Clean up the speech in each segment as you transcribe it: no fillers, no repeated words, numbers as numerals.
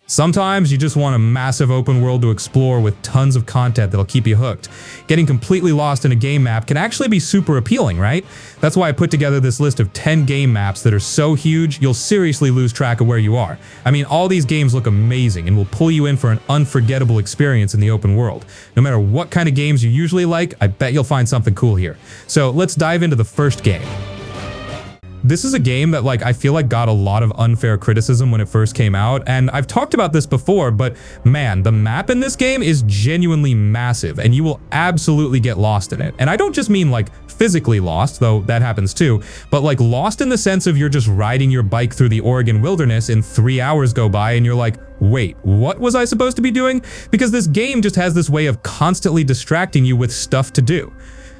Sometimes you just want a massive open world to explore with tons of content that'll keep you hooked. Getting completely lost in a game map can actually be super appealing, right? That's why I put together this list of 10 game maps that are so huge, you'll seriously lose track of where you are. I mean, all these games look amazing and will pull you in for an unforgettable experience in the open world. No matter what kind of games you usually like, I bet you'll find something cool here. So let's dive into the first game. This is a game that I feel like got a lot of unfair criticism when it first came out, and I've talked about this before, but man, the map in this game is genuinely massive, and you will absolutely get lost in it. And I don't just mean physically lost, though that happens too, but lost in the sense of you're just riding your bike through the Oregon wilderness and 3 hours go by and you're like, wait, what was I supposed to be doing? Because this game just has this way of constantly distracting you with stuff to do.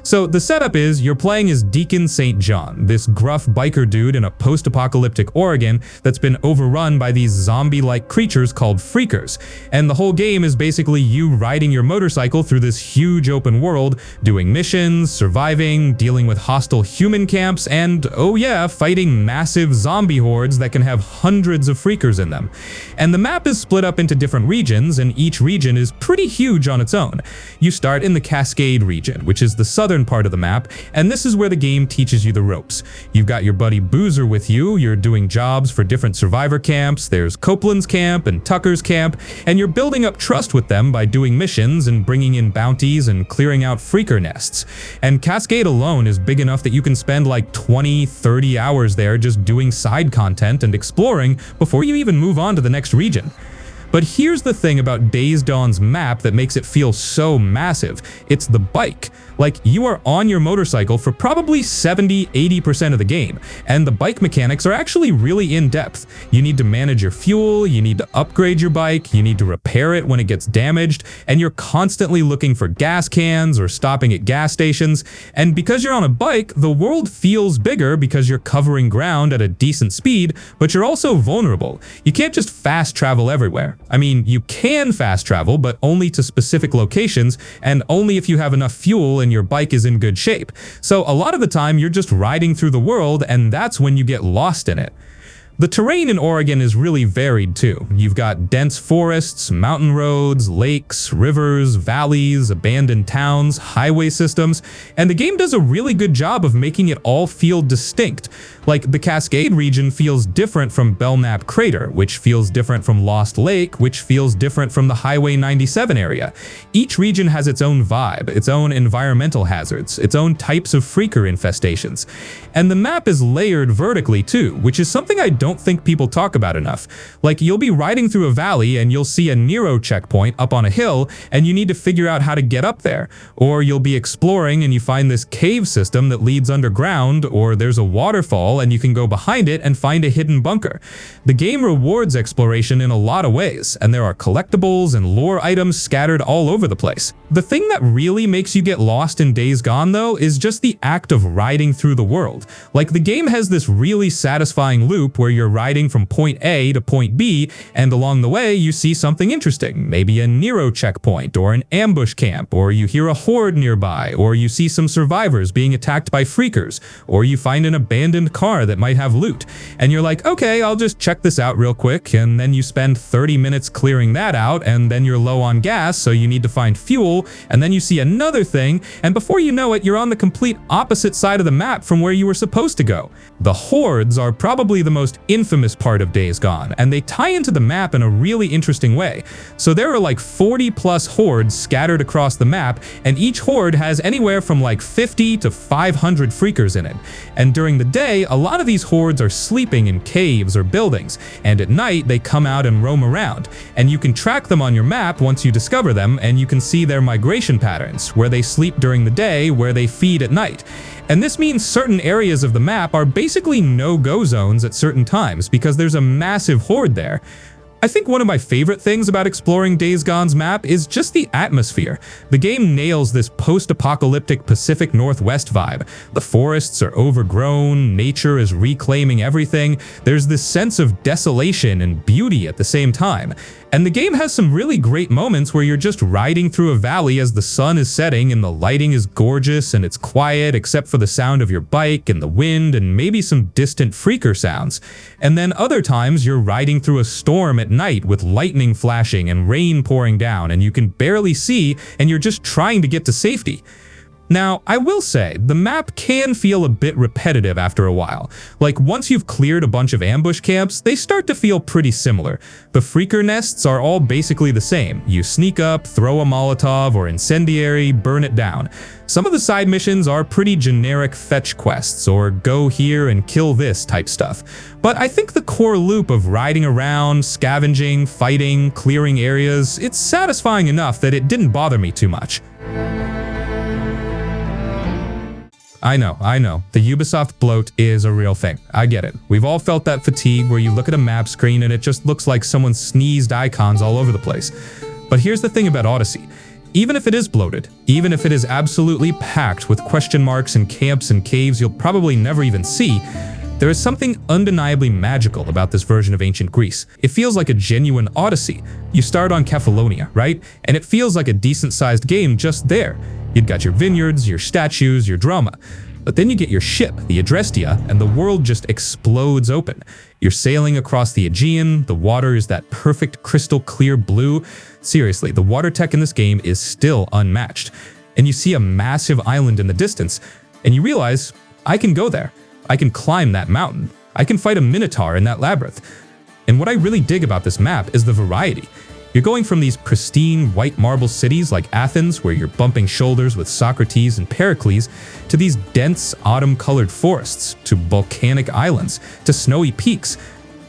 So the setup is you're playing as Deacon St. John, this gruff biker dude in a post-apocalyptic Oregon that's been overrun by these zombie-like creatures called freakers. And the whole game is basically you riding your motorcycle through this huge open world, doing missions, surviving, dealing with hostile human camps, and oh yeah, fighting massive zombie hordes that can have hundreds of freakers in them. And the map is split up into different regions, and each region is pretty huge on its own. You start in the Cascade region, which is the southern part of the map, and this is where the game teaches you the ropes. You've got your buddy Boozer with you, you're doing jobs for different survivor camps, there's Copeland's camp and Tucker's camp, and you're building up trust with them by doing missions and bringing in bounties and clearing out freaker nests. And Cascade alone is big enough that you can spend 20-30 hours there just doing side content and exploring before you even move on to the next region. But here's the thing about Days Gone's map that makes it feel so massive. It's the bike. You are on your motorcycle for probably 70-80% of the game, and the bike mechanics are actually really in-depth. You need to manage your fuel, you need to upgrade your bike, you need to repair it when it gets damaged, and you're constantly looking for gas cans or stopping at gas stations. And because you're on a bike, the world feels bigger because you're covering ground at a decent speed, but you're also vulnerable. You can't just fast travel everywhere. I mean, you can fast travel, but only to specific locations, and only if you have enough fuel and your bike is in good shape. So a lot of the time, you're just riding through the world, and that's when you get lost in it. The terrain in Oregon is really varied too. You've got dense forests, mountain roads, lakes, rivers, valleys, abandoned towns, highway systems, and the game does a really good job of making it all feel distinct. The Cascade region feels different from Belknap Crater, which feels different from Lost Lake, which feels different from the Highway 97 area. Each region has its own vibe, its own environmental hazards, its own types of freaker infestations. And the map is layered vertically too, which is something I don't think people talk about enough. You'll be riding through a valley and you'll see a Nero checkpoint up on a hill and you need to figure out how to get up there. Or you'll be exploring and you find this cave system that leads underground, or there's a waterfall and you can go behind it and find a hidden bunker. The game rewards exploration in a lot of ways, and there are collectibles and lore items scattered all over the place. The thing that really makes you get lost in Days Gone, though, is just the act of riding through the world. The game has this really satisfying loop where you're riding from point A to point B, and along the way you see something interesting, maybe a Nero checkpoint or an ambush camp, or you hear a horde nearby, or you see some survivors being attacked by freakers, or you find an abandoned car that might have loot. And you're like, okay, I'll just check this out real quick, and then you spend 30 minutes clearing that out, and then you're low on gas, so you need to find fuel, and then you see another thing, and before you know it, you're on the complete opposite side of the map from where you were supposed to go. The hordes are probably the most infamous part of Days Gone, and they tie into the map in a really interesting way. So there are 40 plus hordes scattered across the map, and each horde has anywhere from 50 to 500 freakers in it. And during the day, a lot of these hordes are sleeping in caves or buildings, and at night they come out and roam around. And you can track them on your map once you discover them, and you can see their migration patterns, where they sleep during the day, where they feed at night. And this means certain areas of the map are basically no-go zones at certain times because there's a massive horde there. I think one of my favorite things about exploring Days Gone's map is just the atmosphere. The game nails this post-apocalyptic Pacific Northwest vibe. The forests are overgrown, nature is reclaiming everything, there's this sense of desolation and beauty at the same time. And the game has some really great moments where you're just riding through a valley as the sun is setting and the lighting is gorgeous and it's quiet except for the sound of your bike and the wind and maybe some distant freaker sounds. And then other times you're riding through a storm at night with lightning flashing and rain pouring down, and you can barely see, and you're just trying to get to safety. Now, I will say, the map can feel a bit repetitive after a while. Like, once you've cleared a bunch of ambush camps, they start to feel pretty similar. The freaker nests are all basically the same. You sneak up, throw a Molotov or incendiary, burn it down. Some of the side missions are pretty generic fetch quests, or go here and kill this type stuff. But I think the core loop of riding around, scavenging, fighting, clearing areas, it's satisfying enough that it didn't bother me too much. I know, the Ubisoft bloat is a real thing. I get it. We've all felt that fatigue where you look at a map screen and it just looks like someone sneezed icons all over the place. But here's the thing about Odyssey. Even if it is bloated, even if it is absolutely packed with question marks and camps and caves you'll probably never even see, there is something undeniably magical about this version of ancient Greece. It feels like a genuine Odyssey. You start on Kefalonia, right? And it feels like a decent-sized game just there. You've got your vineyards, your statues, your drama. But then you get your ship, the Adrestia, and the world just explodes open. You're sailing across the Aegean, the water is that perfect crystal clear blue. Seriously, the water tech in this game is still unmatched. And you see a massive island in the distance, and you realize, I can go there. I can climb that mountain. I can fight a minotaur in that labyrinth. And what I really dig about this map is the variety. You're going from these pristine white marble cities like Athens, where you're bumping shoulders with Socrates and Pericles, to these dense autumn-colored forests, to volcanic islands, to snowy peaks.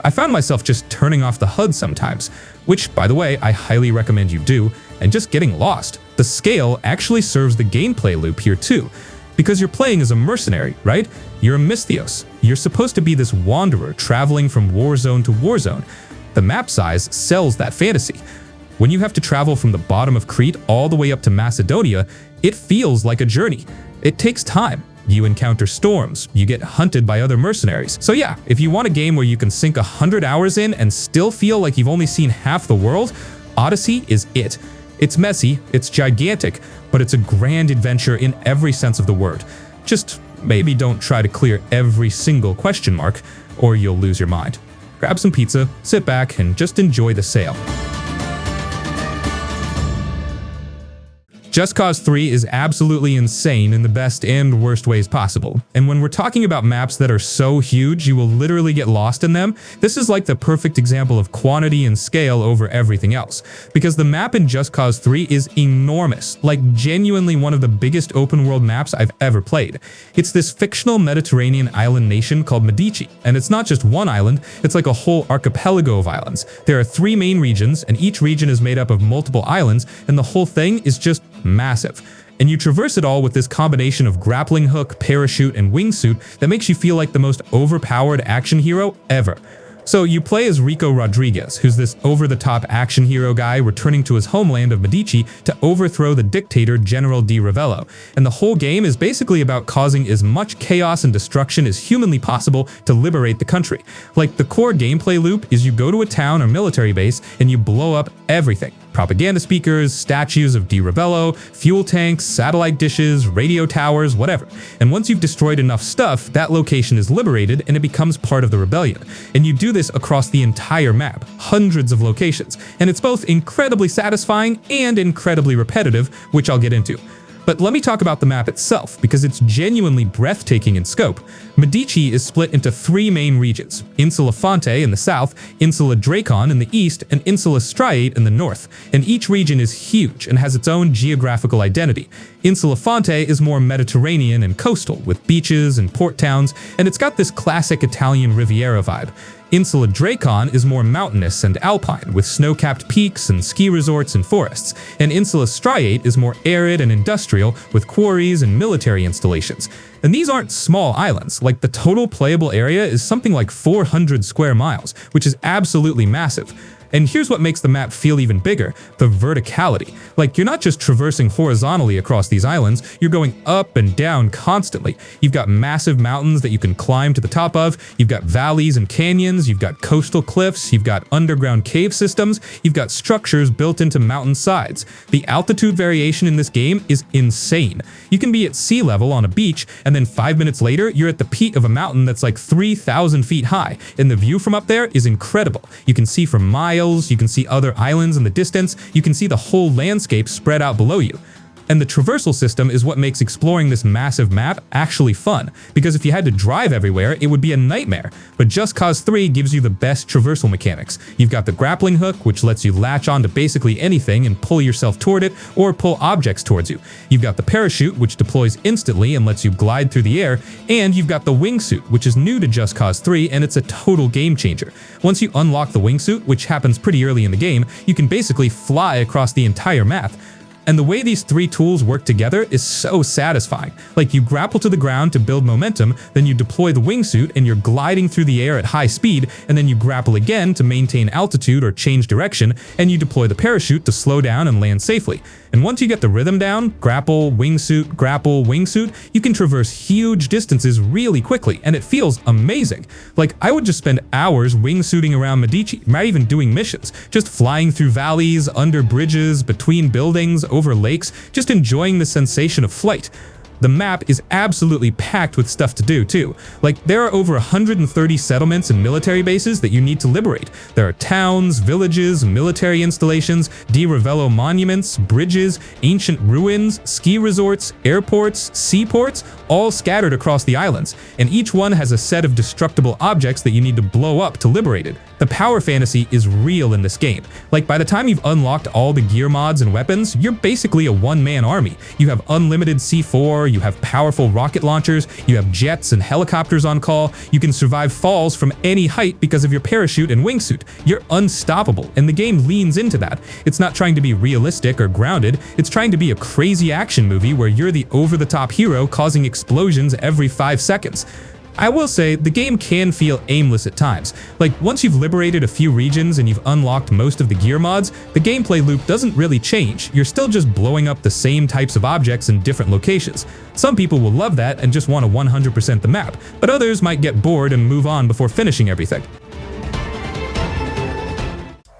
I found myself just turning off the HUD sometimes, which, by the way, I highly recommend you do, and just getting lost. The scale actually serves the gameplay loop here too, because you're playing as a mercenary, right? You're a Misthios. You're supposed to be this wanderer traveling from war zone to war zone. The map size sells that fantasy. When you have to travel from the bottom of Crete all the way up to Macedonia, it feels like a journey. It takes time. You encounter storms, you get hunted by other mercenaries. So yeah, if you want a game where you can sink 100 hours in and still feel like you've only seen half the world, Odyssey is it. It's messy, it's gigantic, but it's a grand adventure in every sense of the word. Just maybe don't try to clear every single question mark, or you'll lose your mind. Grab some pizza, sit back, and just enjoy the sail. Just Cause 3 is absolutely insane in the best and worst ways possible. And when we're talking about maps that are so huge you will literally get lost in them, this is like the perfect example of quantity and scale over everything else. Because the map in Just Cause 3 is enormous, like genuinely one of the biggest open world maps I've ever played. It's this fictional Mediterranean island nation called Medici, and it's not just one island, it's like a whole archipelago of islands. There are 3 main regions, and each region is made up of multiple islands, and the whole thing is just massive. And you traverse it all with this combination of grappling hook, parachute, and wingsuit that makes you feel like the most overpowered action hero ever. So you play as Rico Rodriguez, who's this over-the-top action hero guy returning to his homeland of Medici to overthrow the dictator General Di Ravello. And the whole game is basically about causing as much chaos and destruction as humanly possible to liberate the country. Like, the core gameplay loop is you go to a town or military base and you blow up everything. Propaganda speakers, statues of Di Ravello, fuel tanks, satellite dishes, radio towers, whatever. And once you've destroyed enough stuff, that location is liberated and it becomes part of the rebellion. And you do this across the entire map, hundreds of locations. And it's both incredibly satisfying and incredibly repetitive, which I'll get into. But let me talk about the map itself, because it's genuinely breathtaking in scope. Medici is split into 3 main regions: Insula Fonte in the south, Insula Dracon in the east, and Insula Striate in the north. And each region is huge and has its own geographical identity. Insula Fonte is more Mediterranean and coastal, with beaches and port towns, and it's got this classic Italian Riviera vibe. Insula Dracon is more mountainous and alpine, with snow-capped peaks and ski resorts and forests, and Insula Striate is more arid and industrial, with quarries and military installations. And these aren't small islands. Like, the total playable area is something like 400 square miles, which is absolutely massive. And here's what makes the map feel even bigger: the verticality. Like, you're not just traversing horizontally across these islands, you're going up and down constantly. You've got massive mountains that you can climb to the top of, you've got valleys and canyons, you've got coastal cliffs, you've got underground cave systems, you've got structures built into mountain sides. The altitude variation in this game is insane. You can be at sea level on a beach, and then 5 minutes later, you're at the peak of a mountain that's like 3,000 feet high, and the view from up there is incredible. You can see for miles tiles, you can see other islands in the distance, you can see the whole landscape spread out below you. And the traversal system is what makes exploring this massive map actually fun, because if you had to drive everywhere, it would be a nightmare. But Just Cause 3 gives you the best traversal mechanics. You've got the grappling hook, which lets you latch onto basically anything and pull yourself toward it, or pull objects towards you. You've got the parachute, which deploys instantly and lets you glide through the air, and you've got the wingsuit, which is new to Just Cause 3, and it's a total game changer. Once you unlock the wingsuit, which happens pretty early in the game, you can basically fly across the entire map. And the way these three tools work together is so satisfying. Like, you grapple to the ground to build momentum, then you deploy the wingsuit and you're gliding through the air at high speed, and then you grapple again to maintain altitude or change direction, and you deploy the parachute to slow down and land safely. And once you get the rhythm down, grapple, wingsuit, you can traverse huge distances really quickly, and it feels amazing. Like, I would just spend hours wingsuiting around Medici, not even doing missions, just flying through valleys, under bridges, between buildings, over lakes, just enjoying the sensation of flight. The map is absolutely packed with stuff to do too. Like, there are over 130 settlements and military bases that you need to liberate. There are towns, villages, military installations, Di Ravello monuments, bridges, ancient ruins, ski resorts, airports, seaports, all scattered across the islands. And each one has a set of destructible objects that you need to blow up to liberate it. The power fantasy is real in this game. Like, by the time you've unlocked all the gear mods and weapons, you're basically a one-man army. You have unlimited C4, you have powerful rocket launchers, you have jets and helicopters on call, you can survive falls from any height because of your parachute and wingsuit. You're unstoppable, and the game leans into that. It's not trying to be realistic or grounded, it's trying to be a crazy action movie where you're the over-the-top hero causing explosions every 5 seconds. I will say, the game can feel aimless at times. Like, once you've liberated a few regions and you've unlocked most of the gear mods, the gameplay loop doesn't really change. You're still just blowing up the same types of objects in different locations. Some people will love that and just want to 100% the map, but others might get bored and move on before finishing everything.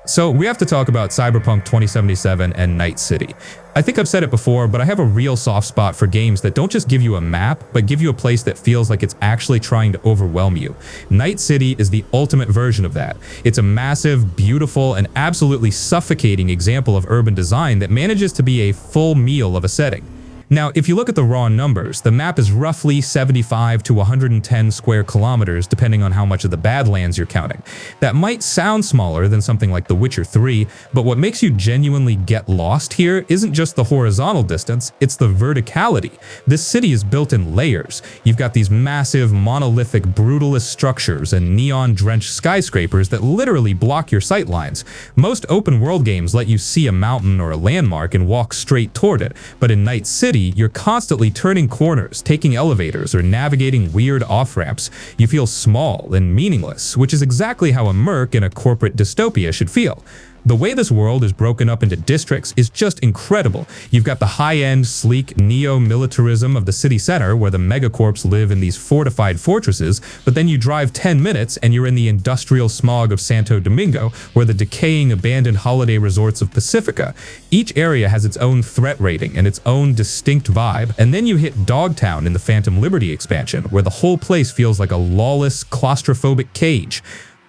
So we have to talk about Cyberpunk 2077 and Night City. I think I've said it before, but I have a real soft spot for games that don't just give you a map, but give you a place that feels like it's actually trying to overwhelm you. Night City is the ultimate version of that. It's a massive, beautiful, and absolutely suffocating example of urban design that manages to be a full meal of a setting. Now, if you look at the raw numbers, the map is roughly 75 to 110 square kilometers, depending on how much of the Badlands you're counting. That might sound smaller than something like The Witcher 3, but what makes you genuinely get lost here isn't just the horizontal distance, it's the verticality. This city is built in layers. You've got these massive, monolithic, brutalist structures and neon-drenched skyscrapers that literally block your sight lines. Most open-world games let you see a mountain or a landmark and walk straight toward it, but in Night City, you're constantly turning corners, taking elevators, or navigating weird off-ramps. You feel small and meaningless, which is exactly how a merc in a corporate dystopia should feel. The way this world is broken up into districts is just incredible. You've got the high-end, sleek neo-militarism of the city center where the megacorps live in these fortified fortresses, but then you drive 10 minutes and you're in the industrial smog of Santo Domingo, where the decaying abandoned holiday resorts of Pacifica. Each area has its own threat rating and its own distinct vibe, and then you hit Dogtown in the Phantom Liberty expansion, where the whole place feels like a lawless, claustrophobic cage.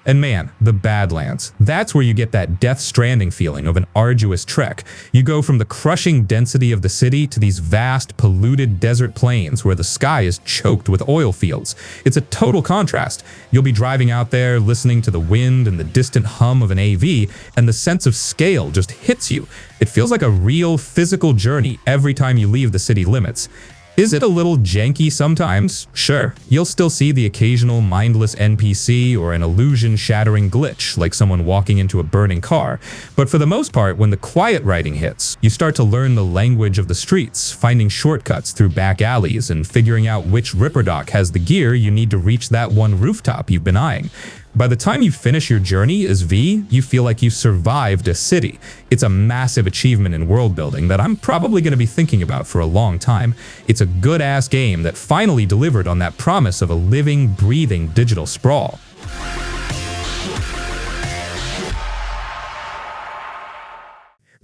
And man, the Badlands. That's where you get that Death Stranding feeling of an arduous trek. You go from the crushing density of the city to these vast, polluted desert plains where the sky is choked with oil fields. It's a total contrast. You'll be driving out there, listening to the wind and the distant hum of an AV, and the sense of scale just hits you. It feels like a real physical journey every time you leave the city limits. Is it a little janky sometimes? Sure. You'll still see the occasional mindless NPC or an illusion-shattering glitch, like someone walking into a burning car. But for the most part, when the quiet writing hits, you start to learn the language of the streets, finding shortcuts through back alleys, and figuring out which Ripperdoc has the gear you need to reach that one rooftop you've been eyeing. By the time you finish your journey as V, you feel like you survived a city. It's a massive achievement in world building that I'm probably going to be thinking about for a long time. It's a good-ass game that finally delivered on that promise of a living, breathing digital sprawl.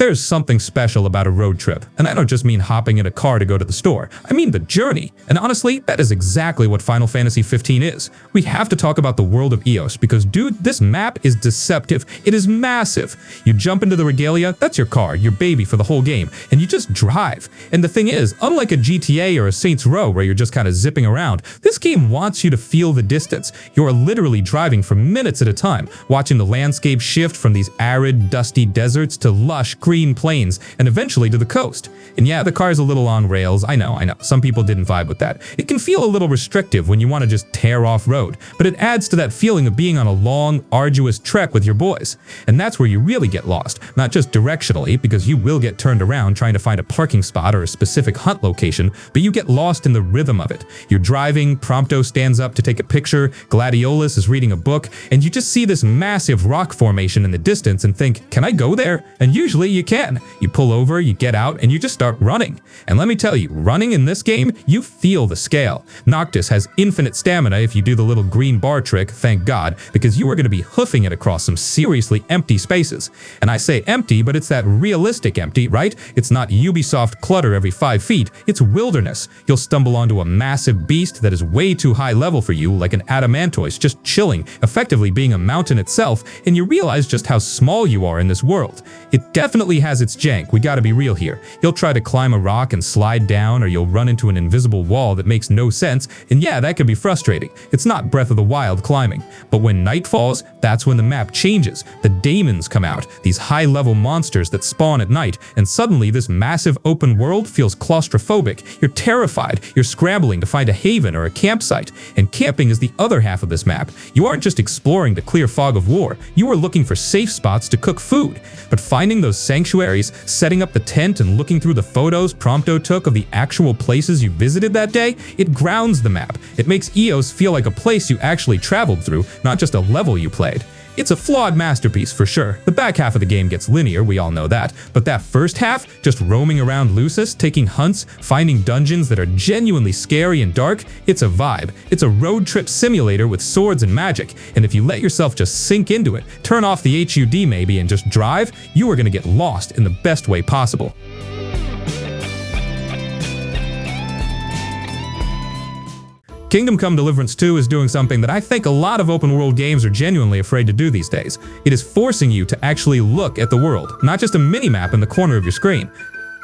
There's something special about a road trip, and I don't just mean hopping in a car to go to the store. I mean the journey. And honestly, that is exactly what Final Fantasy 15 is. We have to talk about the world of Eos because, dude, this map is deceptive. It is massive. You jump into the regalia, that's your car, your baby for the whole game, and you just drive. And the thing is, unlike a GTA or a Saints Row where you're just kind of zipping around, this game wants you to feel the distance. You're literally driving for minutes at a time, watching the landscape shift from these arid, dusty deserts to lush, green plains, and eventually to the coast. And yeah, the car's a little on rails, I know, some people didn't vibe with that. It can feel a little restrictive when you want to just tear off-road, but it adds to that feeling of being on a long, arduous trek with your boys. And that's where you really get lost, not just directionally, because you will get turned around trying to find a parking spot or a specific hunt location, but you get lost in the rhythm of it. You're driving, Prompto stands up to take a picture, Gladiolus is reading a book, and you just see this massive rock formation in the distance and think, can I go there? And usually you can. You pull over, you get out, and you just start running. And let me tell you, running in this game, you feel the scale. Noctis has infinite stamina if you do the little green bar trick, thank God, because you are going to be hoofing it across some seriously empty spaces. And I say empty, but it's that realistic empty, right? It's not Ubisoft clutter every 5 feet, it's wilderness. You'll stumble onto a massive beast that is way too high level for you, like an adamantoise just chilling, effectively being a mountain itself, and you realize just how small you are in this world. It definitely has its jank, we gotta be real here. You'll try to climb a rock and slide down, or you'll run into an invisible wall that makes no sense, and yeah, that can be frustrating. It's not Breath of the Wild climbing. But when night falls, that's when the map changes. The daemons come out, these high-level monsters that spawn at night, and suddenly this massive open world feels claustrophobic. You're terrified, you're scrambling to find a haven or a campsite, and camping is the other half of this map. You aren't just exploring to clear fog of war, you are looking for safe spots to cook food. But finding those sanctuaries, setting up the tent, and looking through the photos Prompto took of the actual places you visited that day, it grounds the map. It makes Eos feel like a place you actually traveled through, not just a level you played. It's a flawed masterpiece for sure. The back half of the game gets linear, we all know that, but that first half, just roaming around Lucis, taking hunts, finding dungeons that are genuinely scary and dark, it's a vibe. It's a road trip simulator with swords and magic, and if you let yourself just sink into it, turn off the HUD maybe and just drive, you are going to get lost in the best way possible. Kingdom Come Deliverance 2 is doing something that I think a lot of open-world games are genuinely afraid to do these days. It is forcing you to actually look at the world, not just a mini-map in the corner of your screen.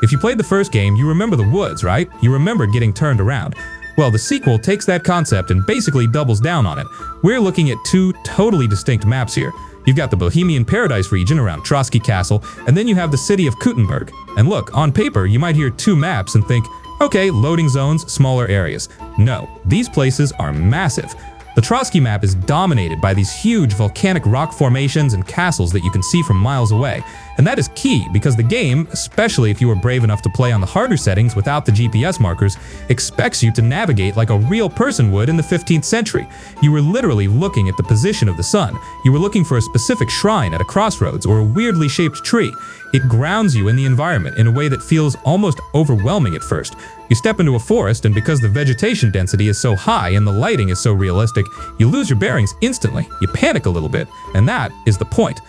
If you played the first game, you remember the woods, right? You remember getting turned around. Well, the sequel takes that concept and basically doubles down on it. We're looking at 2 totally distinct maps here. You've got the Bohemian Paradise region around Trotsky Castle, and then you have the city of Kuttenberg. And look, on paper, you might hear 2 maps and think, okay, loading zones, smaller areas. No, these places are massive. The Trotsky map is dominated by these huge volcanic rock formations and castles that you can see from miles away. And that is key because the game, especially if you are brave enough to play on the harder settings without the GPS markers, expects you to navigate like a real person would in the 15th century. You were literally looking at the position of the sun. You were looking for a specific shrine at a crossroads or a weirdly shaped tree. It grounds you in the environment in a way that feels almost overwhelming at first. You step into a forest, and because the vegetation density is so high and the lighting is so realistic, you lose your bearings instantly. You panic a little bit, and that is the point.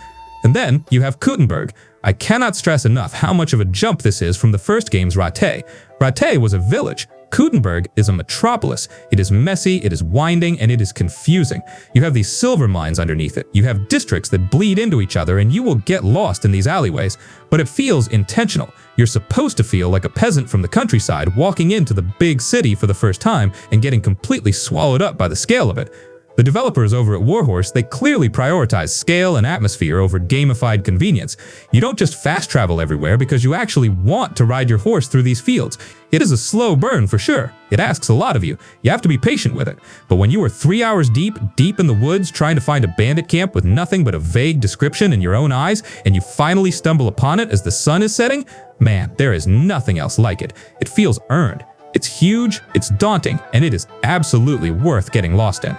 And then you have Kuttenberg. I cannot stress enough how much of a jump this is from the first game's Rattay. Rattay was a village. Kuttenberg is a metropolis. It is messy, it is winding, and it is confusing. You have these silver mines underneath it. You have districts that bleed into each other, and you will get lost in these alleyways. But it feels intentional. You're supposed to feel like a peasant from the countryside walking into the big city for the first time and getting completely swallowed up by the scale of it. The developers over at Warhorse, they clearly prioritize scale and atmosphere over gamified convenience. You don't just fast travel everywhere because you actually want to ride your horse through these fields. It is a slow burn for sure. It asks a lot of you. You have to be patient with it. But when you are 3 hours deep in the woods trying to find a bandit camp with nothing but a vague description in your own eyes, and you finally stumble upon it as the sun is setting, man, there is nothing else like it. It feels earned. It's huge, it's daunting, and it is absolutely worth getting lost in.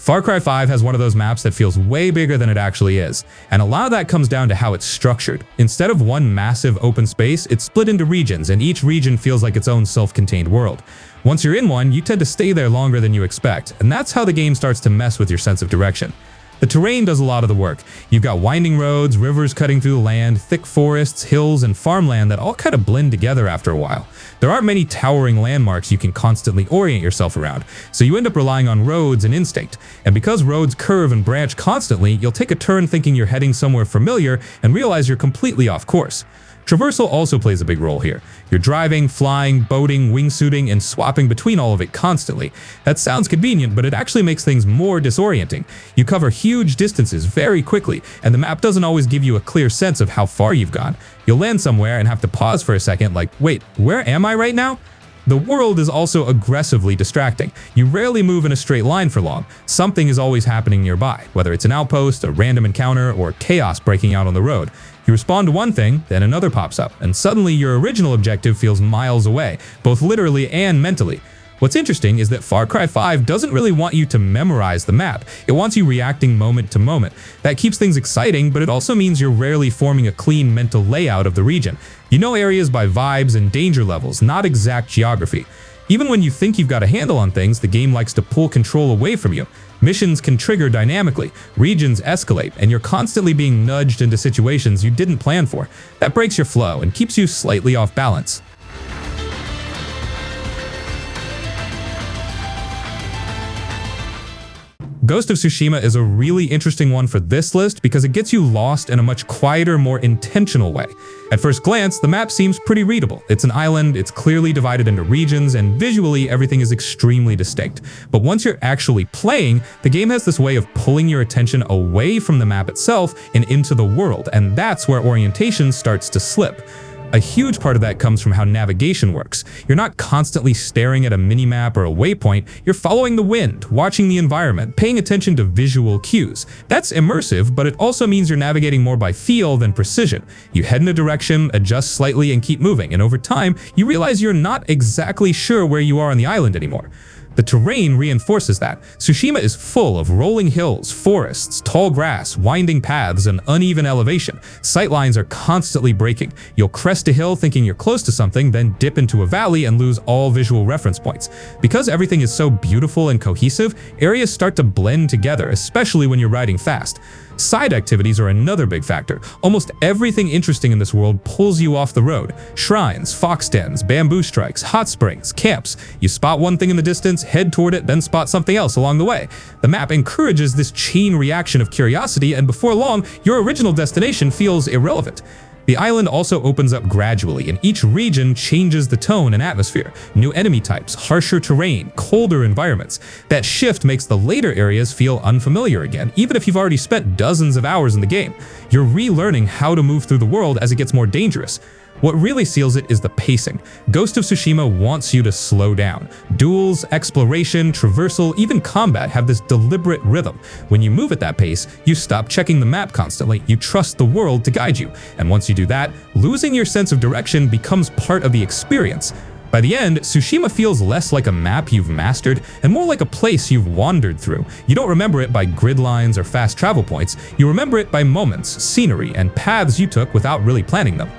Far Cry 5 has one of those maps that feels way bigger than it actually is, and a lot of that comes down to how it's structured. Instead of one massive open space, it's split into regions, and each region feels like its own self-contained world. Once you're in one, you tend to stay there longer than you expect, and that's how the game starts to mess with your sense of direction. The terrain does a lot of the work. You've got winding roads, rivers cutting through the land, thick forests, hills, and farmland that all kind of blend together after a while. There aren't many towering landmarks you can constantly orient yourself around, so you end up relying on roads and instinct. And because roads curve and branch constantly, you'll take a turn thinking you're heading somewhere familiar and realize you're completely off course. Traversal also plays a big role here. You're driving, flying, boating, wingsuiting, and swapping between all of it constantly. That sounds convenient, but it actually makes things more disorienting. You cover huge distances very quickly, and the map doesn't always give you a clear sense of how far you've gone. You'll land somewhere and have to pause for a second like, wait, where am I right now? The world is also aggressively distracting. You rarely move in a straight line for long. Something is always happening nearby, whether it's an outpost, a random encounter, or chaos breaking out on the road. You respond to one thing, then another pops up, and suddenly your original objective feels miles away, both literally and mentally. What's interesting is that Far Cry 5 doesn't really want you to memorize the map. It wants you reacting moment to moment. That keeps things exciting, but it also means you're rarely forming a clean mental layout of the region. You know areas by vibes and danger levels, not exact geography. Even when you think you've got a handle on things, the game likes to pull control away from you. Missions can trigger dynamically, regions escalate, and you're constantly being nudged into situations you didn't plan for. That breaks your flow and keeps you slightly off balance. Ghost of Tsushima is a really interesting one for this list because it gets you lost in a much quieter, more intentional way. At first glance, the map seems pretty readable. It's an island, it's clearly divided into regions, and visually everything is extremely distinct. But once you're actually playing, the game has this way of pulling your attention away from the map itself and into the world, and that's where orientation starts to slip. A huge part of that comes from how navigation works. You're not constantly staring at a minimap or a waypoint, you're following the wind, watching the environment, paying attention to visual cues. That's immersive, but it also means you're navigating more by feel than precision. You head in a direction, adjust slightly, and keep moving, and over time, you realize you're not exactly sure where you are on the island anymore. The terrain reinforces that. Tsushima is full of rolling hills, forests, tall grass, winding paths, and uneven elevation. Sightlines are constantly breaking. You'll crest a hill thinking you're close to something, then dip into a valley and lose all visual reference points. Because everything is so beautiful and cohesive, areas start to blend together, especially when you're riding fast. Side activities are another big factor. Almost everything interesting in this world pulls you off the road. Shrines, fox dens, bamboo strikes, hot springs, camps. You spot one thing in the distance, head toward it, then spot something else along the way. The map encourages this chain reaction of curiosity, and before long, your original destination feels irrelevant. The island also opens up gradually, and each region changes the tone and atmosphere. New enemy types, harsher terrain, colder environments. That shift makes the later areas feel unfamiliar again, even if you've already spent dozens of hours in the game. You're relearning how to move through the world as it gets more dangerous. What really seals it is the pacing. Ghost of Tsushima wants you to slow down. Duels, exploration, traversal, even combat have this deliberate rhythm. When you move at that pace, you stop checking the map constantly, you trust the world to guide you. And once you do that, losing your sense of direction becomes part of the experience. By the end, Tsushima feels less like a map you've mastered and more like a place you've wandered through. You don't remember it by grid lines or fast travel points, you remember it by moments, scenery, and paths you took without really planning them.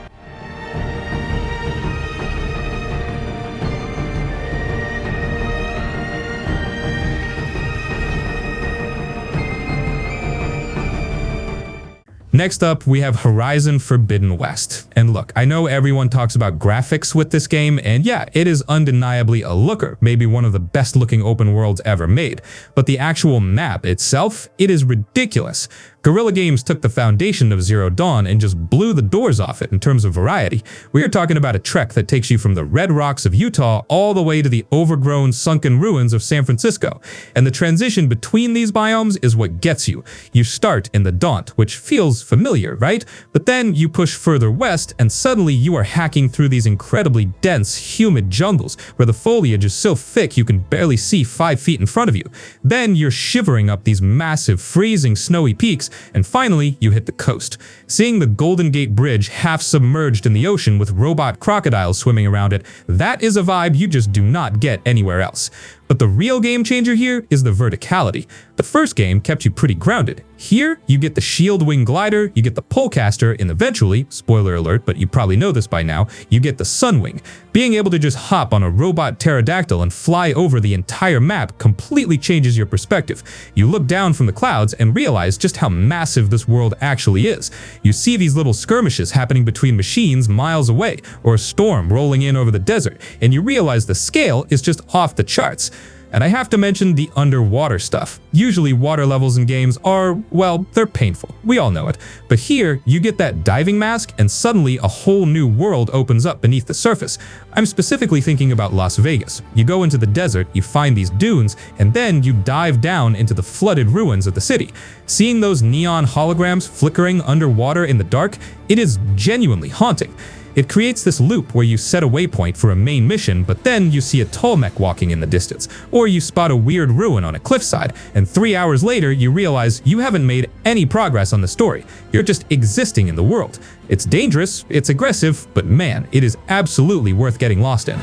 Next up, we have Horizon Forbidden West. And look, I know everyone talks about graphics with this game, and yeah, it is undeniably a looker, maybe one of the best looking open worlds ever made. But the actual map itself, it is ridiculous. Guerrilla Games took the foundation of Zero Dawn and just blew the doors off it in terms of variety. We are talking about a trek that takes you from the red rocks of Utah all the way to the overgrown, sunken ruins of San Francisco. And the transition between these biomes is what gets you. You start in the Daunt, which feels familiar, right? But then you push further west and suddenly you are hacking through these incredibly dense, humid jungles where the foliage is so thick you can barely see 5 feet in front of you. Then you're shivering up these massive, freezing, snowy peaks, and finally you hit the coast. Seeing the Golden Gate Bridge half submerged in the ocean with robot crocodiles swimming around it, that is a vibe you just do not get anywhere else. But the real game changer here is the verticality. The first game kept you pretty grounded. Here, you get the shield wing glider, you get the polecaster, and eventually, spoiler alert, but you probably know this by now, you get the sunwing. Being able to just hop on a robot pterodactyl and fly over the entire map completely changes your perspective. You look down from the clouds and realize just how massive this world actually is. You see these little skirmishes happening between machines miles away, or a storm rolling in over the desert, and you realize the scale is just off the charts. And I have to mention the underwater stuff. Usually water levels in games are, well, they're painful. We all know it. But here, you get that diving mask and suddenly a whole new world opens up beneath the surface. I'm specifically thinking about Las Vegas. You go into the desert, you find these dunes, and then you dive down into the flooded ruins of the city. Seeing those neon holograms flickering underwater in the dark, it is genuinely haunting. It creates this loop where you set a waypoint for a main mission, but then you see a Tolmec walking in the distance, or you spot a weird ruin on a cliffside, and 3 hours later you realize you haven't made any progress on the story. You're just existing in the world. It's dangerous, it's aggressive, but man, it is absolutely worth getting lost in.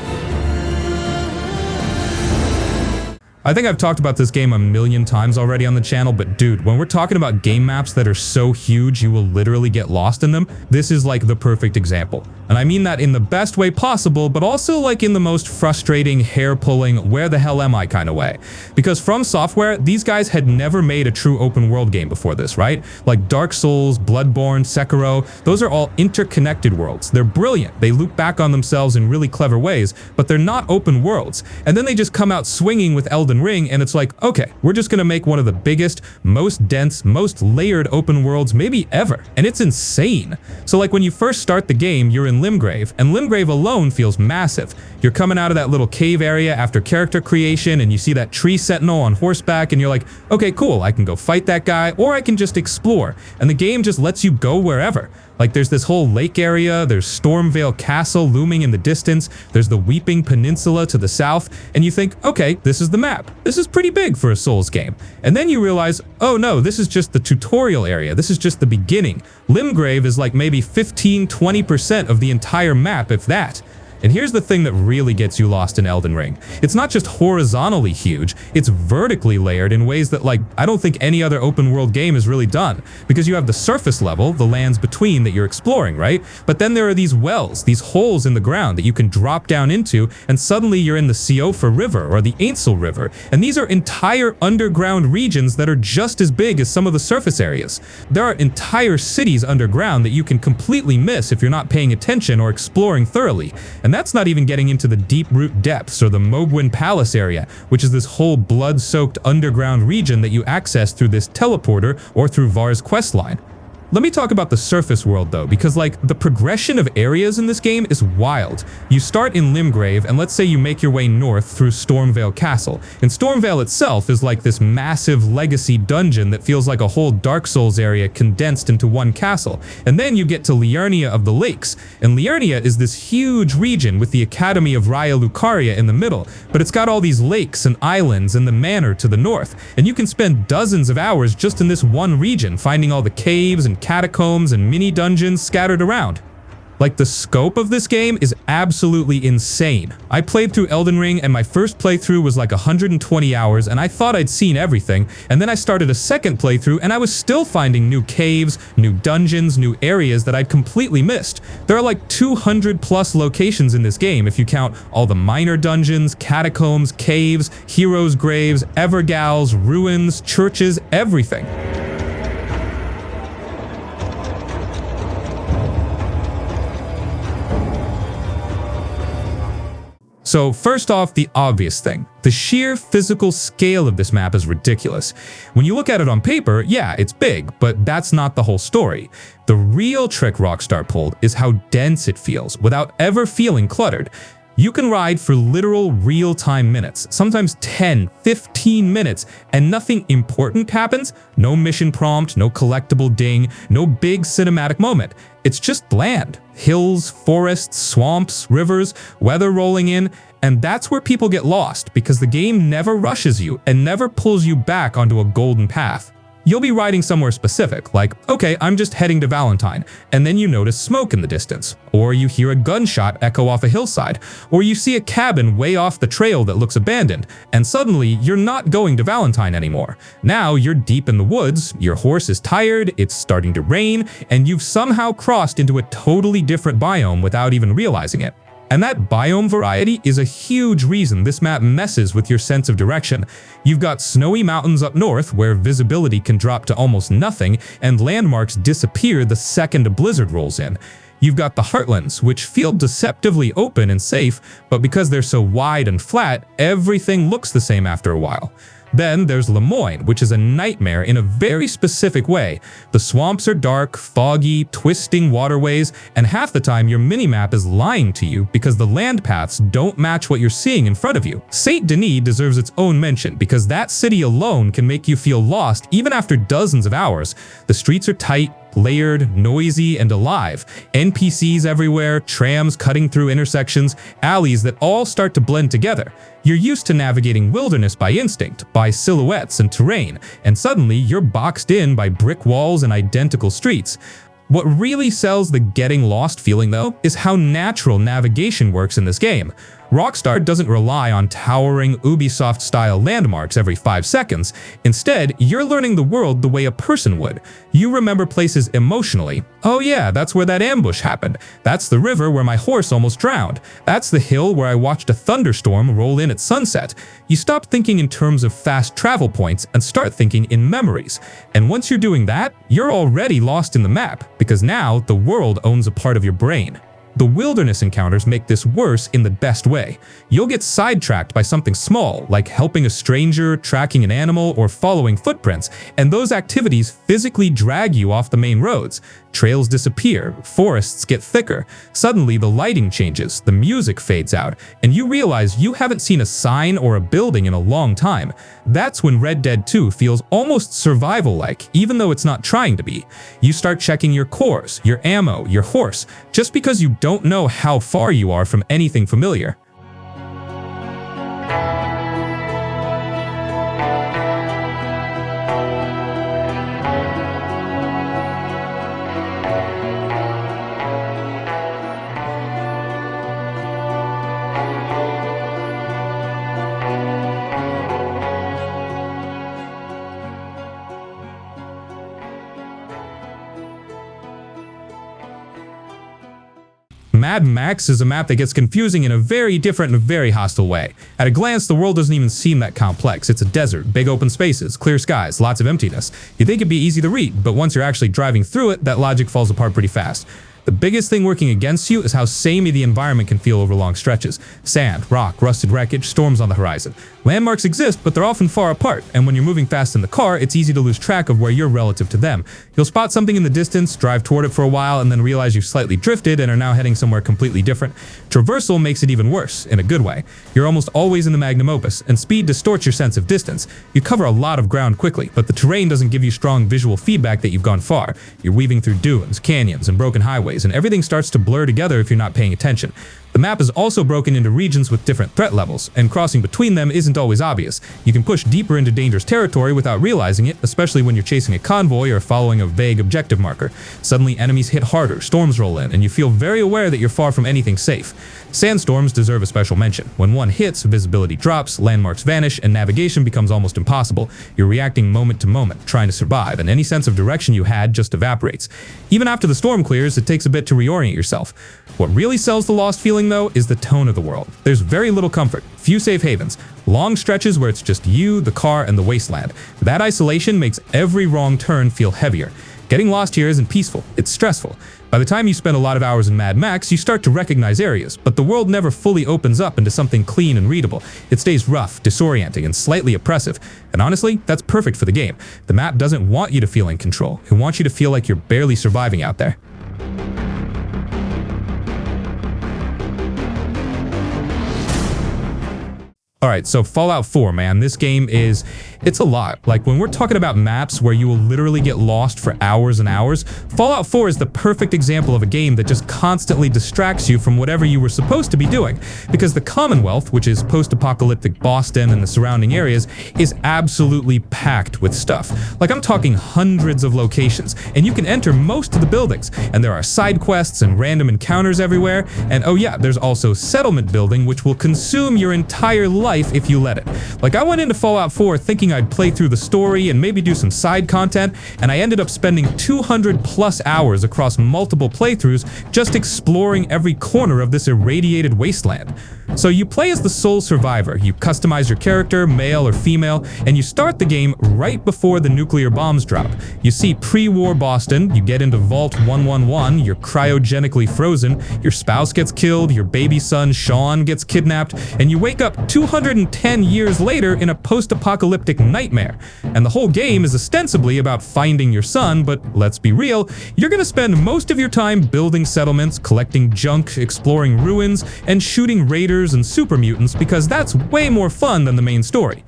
I think I've talked about this game a million times already on the channel, but dude, when we're talking about game maps that are so huge you will literally get lost in them, this is like the perfect example. And I mean that in the best way possible, but also like in the most frustrating, hair-pulling, where the hell am I kind of way. Because From Software, these guys had never made a true open world game before this, right? Like Dark Souls, Bloodborne, Sekiro, those are all interconnected worlds. They're brilliant, they loop back on themselves in really clever ways, but they're not open worlds. And then they just come out swinging with Elden Ring, and it's like, okay, we're just gonna make one of the biggest, most dense, most layered open worlds maybe ever. And it's insane. So like when you first start the game, you're in Limgrave, and Limgrave alone feels massive. You're coming out of that little cave area after character creation, and you see that tree sentinel on horseback, and you're like, okay, cool, I can go fight that guy, or I can just explore. And the game just lets you go wherever. Like there's this whole lake area, there's Stormvale Castle looming in the distance, there's the Weeping Peninsula to the south, and you think, okay, this is the map. This is pretty big for a Souls game. And then you realize, oh no, this is just the tutorial area, this is just the beginning. Limgrave is like maybe 15–20% of the entire map, if that. And here's the thing that really gets you lost in Elden Ring. It's not just horizontally huge, it's vertically layered in ways that, like, I don't think any other open world game has really done. Because you have the surface level, the lands between that you're exploring, right? But then there are these wells, these holes in the ground that you can drop down into, and suddenly you're in the Siofa River or the Ainsel River. And these are entire underground regions that are just as big as some of the surface areas. There are entire cities underground that you can completely miss if you're not paying attention or exploring thoroughly. And that's not even getting into the Deep Root Depths or the Mogwin Palace area, which is this whole blood-soaked underground region that you access through this teleporter or through Var's questline. Let me talk about the surface world though, because like the progression of areas in this game is wild. You start in Limgrave, and let's say you make your way north through Stormvale Castle. And Stormvale itself is like this massive legacy dungeon that feels like a whole Dark Souls area condensed into one castle. And then you get to Liurnia of the Lakes. And Liurnia is this huge region with the Academy of Raya Lucaria in the middle, but it's got all these lakes and islands and the manor to the north. And you can spend dozens of hours just in this one region, finding all the caves and catacombs and mini dungeons scattered around. Like, the scope of this game is absolutely insane. I played through Elden Ring, and my first playthrough was like 120 hours, and I thought I'd seen everything, and then I started a second playthrough, and I was still finding new caves, new dungeons, new areas that I'd completely missed. There are like 200 plus locations in this game if you count all the minor dungeons, catacombs, caves, heroes' graves, evergals, ruins, churches, everything. So first off, the obvious thing. The sheer physical scale of this map is ridiculous. When you look at it on paper, yeah, it's big, but that's not the whole story. The real trick Rockstar pulled is how dense it feels without ever feeling cluttered. You can ride for literal real-time minutes, sometimes 10, 15 minutes, and nothing important happens. No mission prompt, no collectible ding, no big cinematic moment. It's just bland. Hills, forests, swamps, rivers, weather rolling in, and that's where people get lost because the game never rushes you and never pulls you back onto a golden path. You'll be riding somewhere specific, like, okay, I'm just heading to Valentine, and then you notice smoke in the distance, or you hear a gunshot echo off a hillside, or you see a cabin way off the trail that looks abandoned, and suddenly you're not going to Valentine anymore. Now you're deep in the woods, your horse is tired, it's starting to rain, and you've somehow crossed into a totally different biome without even realizing it. And that biome variety is a huge reason this map messes with your sense of direction. You've got snowy mountains up north where visibility can drop to almost nothing and landmarks disappear the second a blizzard rolls in. You've got the heartlands, which feel deceptively open and safe, but because they're so wide and flat, everything looks the same after a while. Then there's Lemoyne, which is a nightmare in a very specific way. The swamps are dark, foggy, twisting waterways, and half the time your minimap is lying to you because the land paths don't match what you're seeing in front of you. Saint Denis deserves its own mention because that city alone can make you feel lost even after dozens of hours. The streets are tight, layered, noisy, and alive. NPCs everywhere, trams cutting through intersections, alleys that all start to blend together. You're used to navigating wilderness by instinct, by silhouettes and terrain, and suddenly you're boxed in by brick walls and identical streets. What really sells the getting lost feeling, though, is how natural navigation works in this game. Rockstar doesn't rely on towering Ubisoft-style landmarks every 5 seconds. Instead, you're learning the world the way a person would. You remember places emotionally. Oh yeah, that's where that ambush happened. That's the river where my horse almost drowned. That's the hill where I watched a thunderstorm roll in at sunset. You stop thinking in terms of fast travel points and start thinking in memories. And once you're doing that, you're already lost in the map, because now the world owns a part of your brain. The wilderness encounters make this worse in the best way. You'll get sidetracked by something small, like helping a stranger, tracking an animal, or following footprints, and those activities physically drag you off the main roads. Trails disappear, forests get thicker, suddenly the lighting changes, the music fades out, and you realize you haven't seen a sign or a building in a long time. That's when Red Dead 2 feels almost survival-like, even though it's not trying to be. You start checking your cores, your ammo, your horse, just because you don't know how far you are from anything familiar. Mad Max is a map that gets confusing in a very different and very hostile way. At a glance, the world doesn't even seem that complex. It's a desert, big open spaces, clear skies, lots of emptiness. You'd think it'd be easy to read, but once you're actually driving through it, that logic falls apart pretty fast. The biggest thing working against you is how samey the environment can feel over long stretches. Sand, rock, rusted wreckage, storms on the horizon. Landmarks exist, but they're often far apart, and when you're moving fast in the car, it's easy to lose track of where you're relative to them. You'll spot something in the distance, drive toward it for a while, and then realize you've slightly drifted and are now heading somewhere completely different. Traversal makes it even worse, in a good way. You're almost always in the magnum opus, and speed distorts your sense of distance. You cover a lot of ground quickly, but the terrain doesn't give you strong visual feedback that you've gone far. You're weaving through dunes, canyons, and broken highways, and everything starts to blur together if you're not paying attention. The map is also broken into regions with different threat levels, and crossing between them isn't always obvious. You can push deeper into dangerous territory without realizing it, especially when you're chasing a convoy or following a vague objective marker. Suddenly enemies hit harder, storms roll in, and you feel very aware that you're far from anything safe. Sandstorms deserve a special mention. When one hits, visibility drops, landmarks vanish, and navigation becomes almost impossible. You're reacting moment to moment, trying to survive, and any sense of direction you had just evaporates. Even after the storm clears, it takes a bit to reorient yourself. What really sells the lost feeling, though, is the tone of the world. There's very little comfort, few safe havens, long stretches where it's just you, the car, and the wasteland. That isolation makes every wrong turn feel heavier. Getting lost here isn't peaceful, it's stressful. By the time you spend a lot of hours in Mad Max, you start to recognize areas, but the world never fully opens up into something clean and readable. It stays rough, disorienting, and slightly oppressive. And honestly, that's perfect for the game. The map doesn't want you to feel in control. It wants you to feel like you're barely surviving out there. Alright, so Fallout 4, man, this game it's a lot. Like, when we're talking about maps where you will literally get lost for hours and hours, Fallout 4 is the perfect example of a game that just constantly distracts you from whatever you were supposed to be doing. Because the Commonwealth, which is post-apocalyptic Boston and the surrounding areas, is absolutely packed with stuff. Like, I'm talking hundreds of locations, and you can enter most of the buildings, and there are side quests and random encounters everywhere, and oh yeah, there's also settlement building, which will consume your entire life if you let it. Like, I went into Fallout 4 thinking I'd play through the story and maybe do some side content, and I ended up spending 200 plus hours across multiple playthroughs just exploring every corner of this irradiated wasteland. So you play as the sole survivor, you customize your character, male or female, and you start the game right before the nuclear bombs drop. You see pre-war Boston, you get into Vault 111, you're cryogenically frozen, your spouse gets killed, your baby son Sean gets kidnapped, and you wake up 210 years later in a post-apocalyptic nightmare. And the whole game is ostensibly about finding your son, but let's be real, you're gonna spend most of your time building settlements, collecting junk, exploring ruins, and shooting raiders and super mutants because that's way more fun than the main story.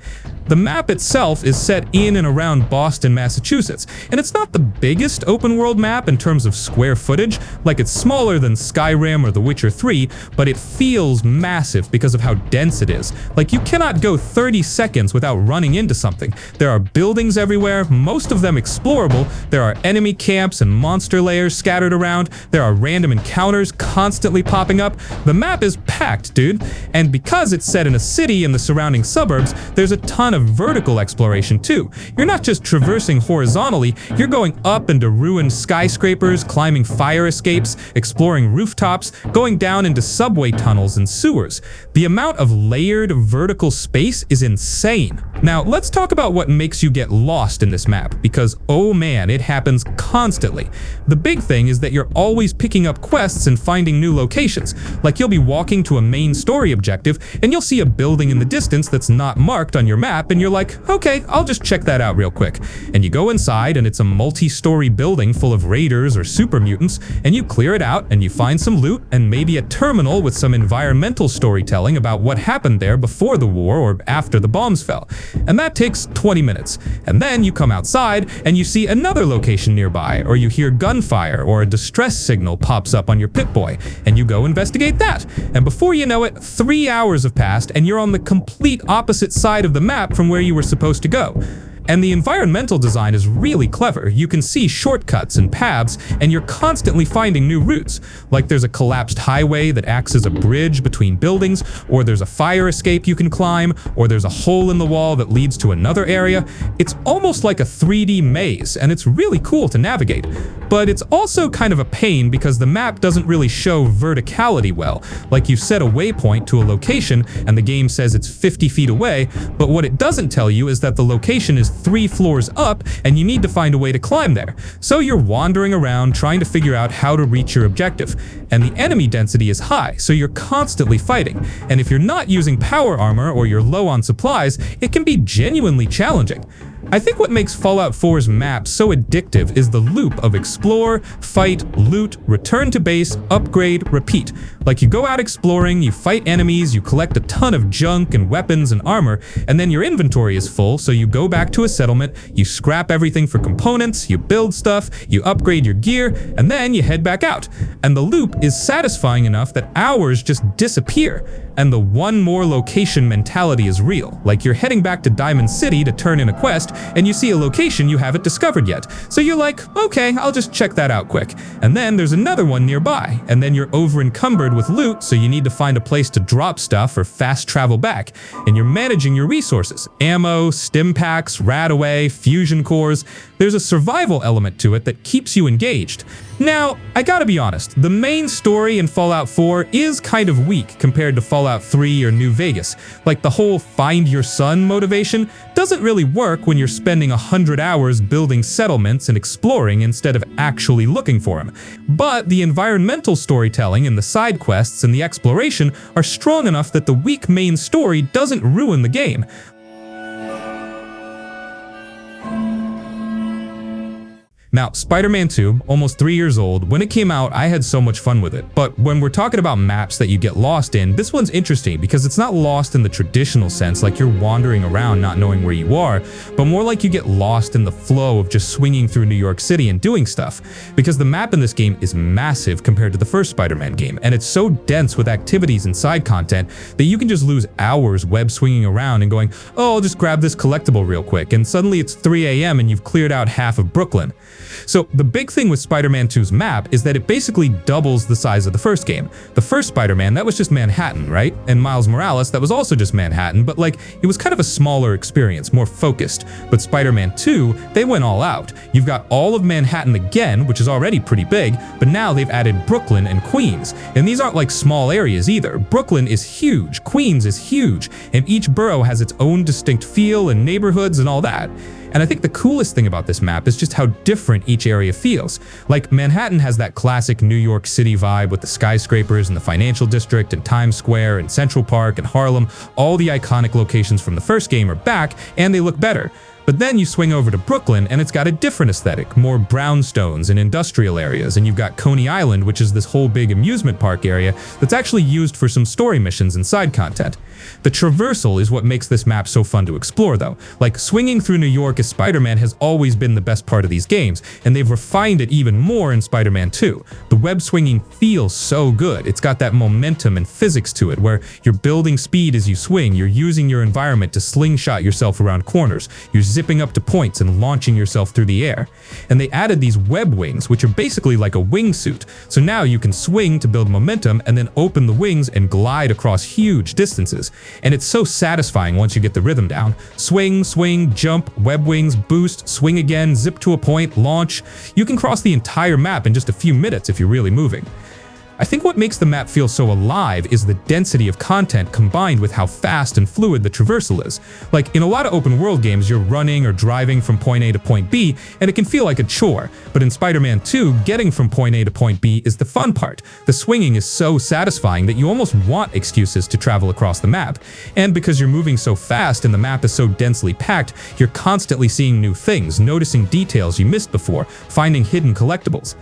The map itself is set in and around Boston, Massachusetts, and it's not the biggest open-world map in terms of square footage, like it's smaller than Skyrim or The Witcher 3, but it feels massive because of how dense it is. Like, you cannot go 30 seconds without running into something. There are buildings everywhere, most of them explorable, there are enemy camps and monster layers scattered around, there are random encounters constantly popping up. The map is packed, dude, and because it's set in a city and the surrounding suburbs, there's a ton of vertical exploration too. You're not just traversing horizontally, you're going up into ruined skyscrapers, climbing fire escapes, exploring rooftops, going down into subway tunnels and sewers. The amount of layered vertical space is insane. Now, let's talk about what makes you get lost in this map, because oh man, it happens constantly. The big thing is that you're always picking up quests and finding new locations. Like, you'll be walking to a main story objective, and you'll see a building in the distance that's not marked on your map, and you're like, okay, I'll just check that out real quick. And you go inside, and it's a multi-story building full of raiders or super mutants, and you clear it out, and you find some loot, and maybe a terminal with some environmental storytelling about what happened there before the war or after the bombs fell. And that takes 20 minutes. And then you come outside, and you see another location nearby, or you hear gunfire, or a distress signal pops up on your Pip-Boy, and you go investigate that. And before you know it, 3 hours have passed, and you're on the complete opposite side of the map from where you were supposed to go. And the environmental design is really clever. You can see shortcuts and paths, and you're constantly finding new routes. Like, there's a collapsed highway that acts as a bridge between buildings, or there's a fire escape you can climb, or there's a hole in the wall that leads to another area. It's almost like a 3D maze, and it's really cool to navigate. But it's also kind of a pain because the map doesn't really show verticality well. Like, you set a waypoint to a location, and the game says it's 50 feet away, but what it doesn't tell you is that the location is 3 floors up, and you need to find a way to climb there. So you're wandering around trying to figure out how to reach your objective. And the enemy density is high, so you're constantly fighting. And if you're not using power armor or you're low on supplies, it can be genuinely challenging. I think what makes Fallout 4's map so addictive is the loop of explore, fight, loot, return to base, upgrade, repeat. Like, you go out exploring, you fight enemies, you collect a ton of junk and weapons and armor, and then your inventory is full, so you go back to a settlement, you scrap everything for components, you build stuff, you upgrade your gear, and then you head back out. And the loop is satisfying enough that hours just disappear. And the one more location mentality is real. Like, you're heading back to Diamond City to turn in a quest, and you see a location you haven't discovered yet. So you're like, okay, I'll just check that out quick. And then there's another one nearby, and then you're over-encumbered with loot, so you need to find a place to drop stuff or fast travel back. And you're managing your resources. Ammo, stim packs, RadAway, fusion cores. There's a survival element to it that keeps you engaged. Now, I gotta be honest, the main story in Fallout 4 is kind of weak compared to Fallout 3 or New Vegas. Like, the whole find your son motivation doesn't really work when you're spending 100 hours building settlements and exploring instead of actually looking for him. But the environmental storytelling and the side quests and the exploration are strong enough that the weak main story doesn't ruin the game. Now, Spider-Man 2, almost 3 years old, when it came out, I had so much fun with it. But when we're talking about maps that you get lost in, this one's interesting because it's not lost in the traditional sense, like you're wandering around not knowing where you are, but more like you get lost in the flow of just swinging through New York City and doing stuff. Because the map in this game is massive compared to the first Spider-Man game, and it's so dense with activities and side content that you can just lose hours web swinging around and going, oh, I'll just grab this collectible real quick, and suddenly it's 3 a.m. and you've cleared out half of Brooklyn. So the big thing with Spider-Man 2's map is that it basically doubles the size of the first game. The first Spider-Man, that was just Manhattan, right? And Miles Morales, that was also just Manhattan, but like, it was kind of a smaller experience, more focused. But Spider-Man 2, they went all out. You've got all of Manhattan again, which is already pretty big, but now they've added Brooklyn and Queens. And these aren't like small areas either. Brooklyn is huge, Queens is huge, and each borough has its own distinct feel and neighborhoods and all that. And I think the coolest thing about this map is just how different each area feels. Like, Manhattan has that classic New York City vibe with the skyscrapers and the financial district and Times Square and Central Park and Harlem. All the iconic locations from the first game are back, and they look better. But then you swing over to Brooklyn and it's got a different aesthetic, more brownstones and industrial areas, and you've got Coney Island, which is this whole big amusement park area that's actually used for some story missions and side content. The traversal is what makes this map so fun to explore though. Like, swinging through New York as Spider-Man has always been the best part of these games, and they've refined it even more in Spider-Man 2. The web swinging feels so good. It's got that momentum and physics to it where you're building speed as you swing, you're using your environment to slingshot yourself around corners, you're zipping up to points and launching yourself through the air. And they added these web wings, which are basically like a wingsuit. So now you can swing to build momentum and then open the wings and glide across huge distances. And it's so satisfying once you get the rhythm down. Swing, swing, jump, web wings, boost, swing again, zip to a point, launch. You can cross the entire map in just a few minutes if you're really moving. I think what makes the map feel so alive is the density of content combined with how fast and fluid the traversal is. Like, in a lot of open world games, you're running or driving from point A to point B, and it can feel like a chore. But in Spider-Man 2, getting from point A to point B is the fun part. The swinging is so satisfying that you almost want excuses to travel across the map. And because you're moving so fast and the map is so densely packed, you're constantly seeing new things, noticing details you missed before, finding hidden collectibles.